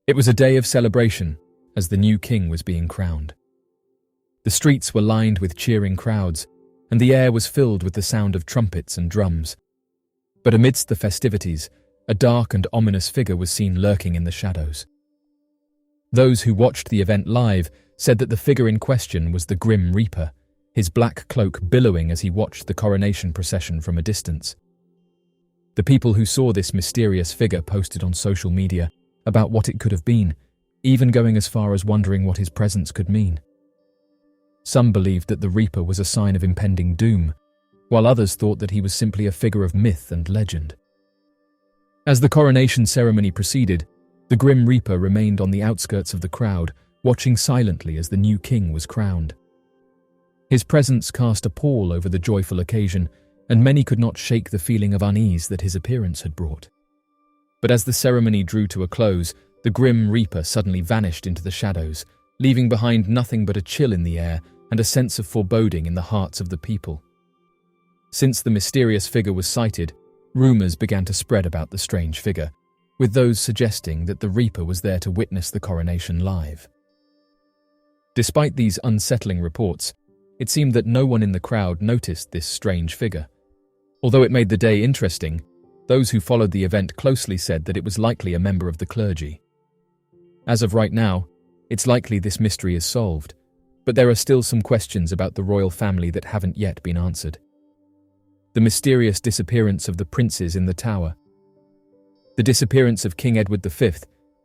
It was a day of celebration as the new king was being crowned. The streets were lined with cheering crowds, and the air was filled with the sound of trumpets and drums. But amidst the festivities, a dark and ominous figure was seen lurking in the shadows. Those who watched the event live said that the figure in question was the Grim Reaper, his black cloak billowing as he watched the coronation procession from a distance. The people who saw this mysterious figure posted on social media about what it could have been, even going as far as wondering what his presence could mean. Some believed that the Reaper was a sign of impending doom, while others thought that he was simply a figure of myth and legend. As the coronation ceremony proceeded, the Grim Reaper remained on the outskirts of the crowd, watching silently as the new king was crowned. His presence cast a pall over the joyful occasion, and many could not shake the feeling of unease that his appearance had brought. But as the ceremony drew to a close, the Grim Reaper suddenly vanished into the shadows, leaving behind nothing but a chill in the air and a sense of foreboding in the hearts of the people. Since the mysterious figure was sighted, rumors began to spread about the strange figure, with those suggesting that the Reaper was there to witness the coronation live. Despite these unsettling reports, it seemed that no one in the crowd noticed this strange figure. Although it made the day interesting, those who followed the event closely said that it was likely a member of the clergy. As of right now, it's likely this mystery is solved, but there are still some questions about the royal family that haven't yet been answered. The mysterious disappearance of the princes in the tower. The disappearance of King Edward V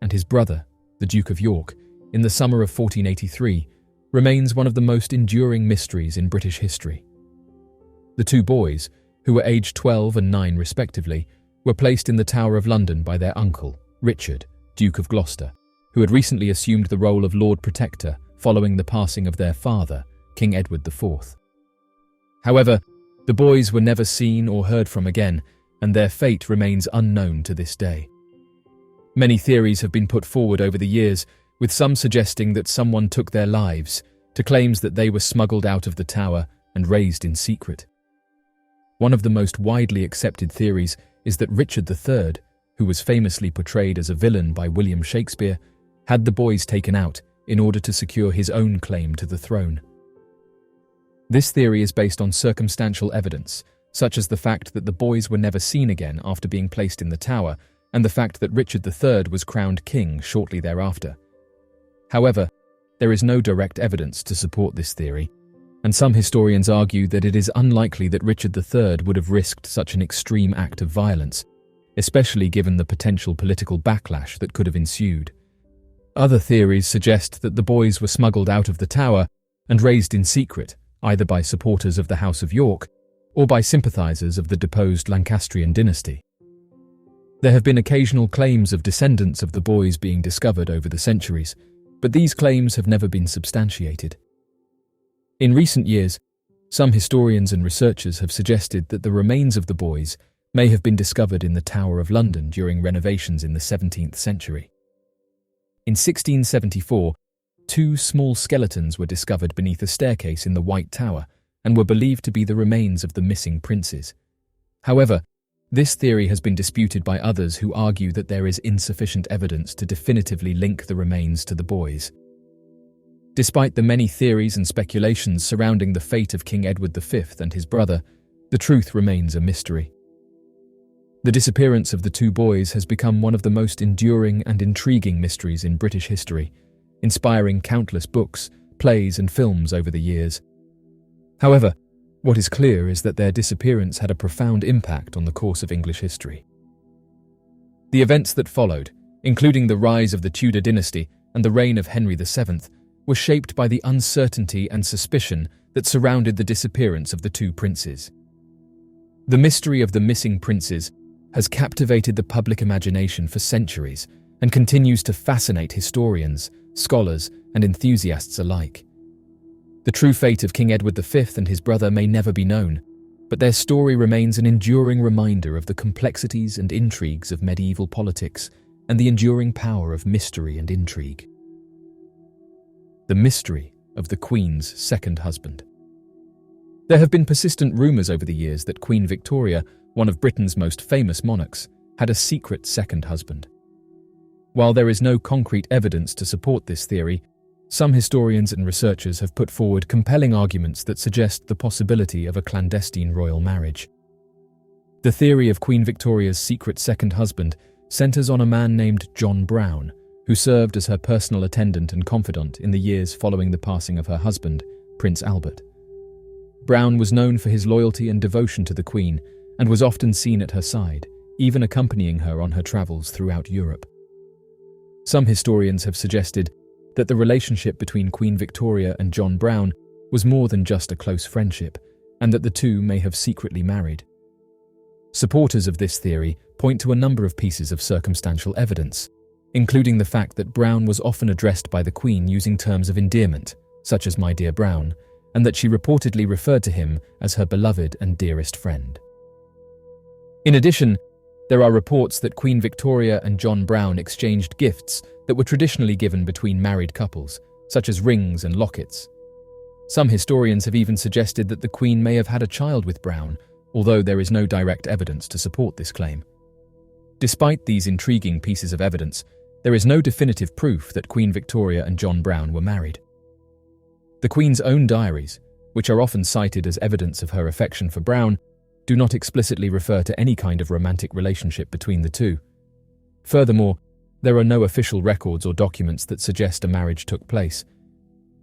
and his brother, the Duke of York, in the summer of 1483, remains one of the most enduring mysteries in British history. The two boys, who were aged 12 and 9 respectively, were placed in the Tower of London by their uncle, Richard, Duke of Gloucester, who had recently assumed the role of Lord Protector following the passing of their father, King Edward IV. However, the boys were never seen or heard from again, and their fate remains unknown to this day. Many theories have been put forward over the years, with some suggesting that someone took their lives, to claims that they were smuggled out of the tower and raised in secret. One of the most widely accepted theories is that Richard III, who was famously portrayed as a villain by William Shakespeare, had the boys taken out in order to secure his own claim to the throne. This theory is based on circumstantial evidence, such as the fact that the boys were never seen again after being placed in the tower, and the fact that Richard III was crowned king shortly thereafter. However, there is no direct evidence to support this theory, and some historians argue that it is unlikely that Richard III would have risked such an extreme act of violence, especially given the potential political backlash that could have ensued. Other theories suggest that the boys were smuggled out of the tower and raised in secret, either by supporters of the House of York or by sympathisers of the deposed Lancastrian dynasty. There have been occasional claims of descendants of the boys being discovered over the centuries, but these claims have never been substantiated. In recent years, some historians and researchers have suggested that the remains of the boys may have been discovered in the Tower of London during renovations in the 17th century. In 1674, 2 small skeletons were discovered beneath a staircase in the White Tower and were believed to be the remains of the missing princes. However, this theory has been disputed by others who argue that there is insufficient evidence to definitively link the remains to the boys. Despite the many theories and speculations surrounding the fate of King Edward V and his brother, the truth remains a mystery. The disappearance of the 2 boys has become one of the most enduring and intriguing mysteries in British history, inspiring countless books, plays and films over the years. However, what is clear is that their disappearance had a profound impact on the course of English history. The events that followed, including the rise of the Tudor dynasty and the reign of Henry VII, were shaped by the uncertainty and suspicion that surrounded the disappearance of the 2 princes. The mystery of the missing princes has captivated the public imagination for centuries and continues to fascinate historians, scholars, and enthusiasts alike. The true fate of King Edward V and his brother may never be known, but their story remains an enduring reminder of the complexities and intrigues of medieval politics and the enduring power of mystery and intrigue. The mystery of the Queen's second husband. There have been persistent rumours over the years that Queen Victoria, one of Britain's most famous monarchs, had a secret second husband. While there is no concrete evidence to support this theory, some historians and researchers have put forward compelling arguments that suggest the possibility of a clandestine royal marriage. The theory of Queen Victoria's secret second husband centers on a man named John Brown, who served as her personal attendant and confidant in the years following the passing of her husband, Prince Albert. Brown was known for his loyalty and devotion to the Queen and was often seen at her side, even accompanying her on her travels throughout Europe. Some historians have suggested that the relationship between Queen Victoria and John Brown was more than just a close friendship, and that the two may have secretly married. Supporters of this theory point to a number of pieces of circumstantial evidence, including the fact that Brown was often addressed by the Queen using terms of endearment, such as "my dear Brown," and that she reportedly referred to him as her beloved and dearest friend. In addition, there are reports that Queen Victoria and John Brown exchanged gifts that were traditionally given between married couples, such as rings and lockets. Some historians have even suggested that the Queen may have had a child with Brown, although there is no direct evidence to support this claim. Despite these intriguing pieces of evidence, there is no definitive proof that Queen Victoria and John Brown were married. The Queen's own diaries, which are often cited as evidence of her affection for Brown, do not explicitly refer to any kind of romantic relationship between the two. Furthermore, there are no official records or documents that suggest a marriage took place.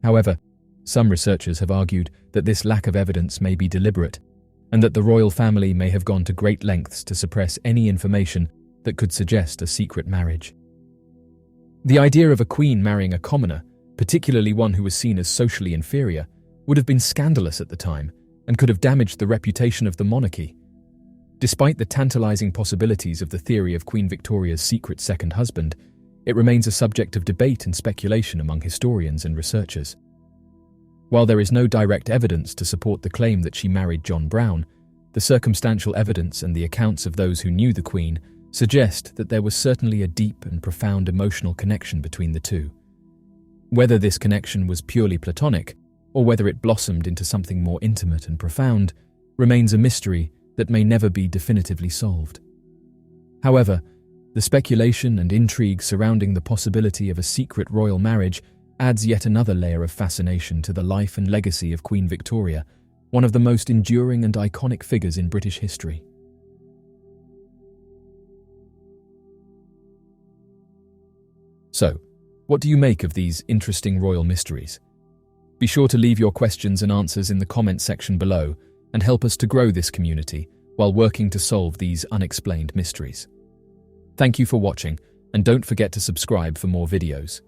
However, some researchers have argued that this lack of evidence may be deliberate, and that the royal family may have gone to great lengths to suppress any information that could suggest a secret marriage. The idea of a queen marrying a commoner, particularly one who was seen as socially inferior, would have been scandalous at the time and could have damaged the reputation of the monarchy. Despite the tantalizing possibilities of the theory of Queen Victoria's secret second husband, it remains a subject of debate and speculation among historians and researchers. While there is no direct evidence to support the claim that she married John Brown, the circumstantial evidence and the accounts of those who knew the Queen suggest that there was certainly a deep and profound emotional connection between the two. Whether this connection was purely platonic, or whether it blossomed into something more intimate and profound, remains a mystery that may never be definitively solved. However, the speculation and intrigue surrounding the possibility of a secret royal marriage adds yet another layer of fascination to the life and legacy of Queen Victoria, one of the most enduring and iconic figures in British history. So, what do you make of these interesting royal mysteries? Be sure to leave your questions and answers in the comment section below and help us to grow this community while working to solve these unexplained mysteries. Thank you for watching, and don't forget to subscribe for more videos.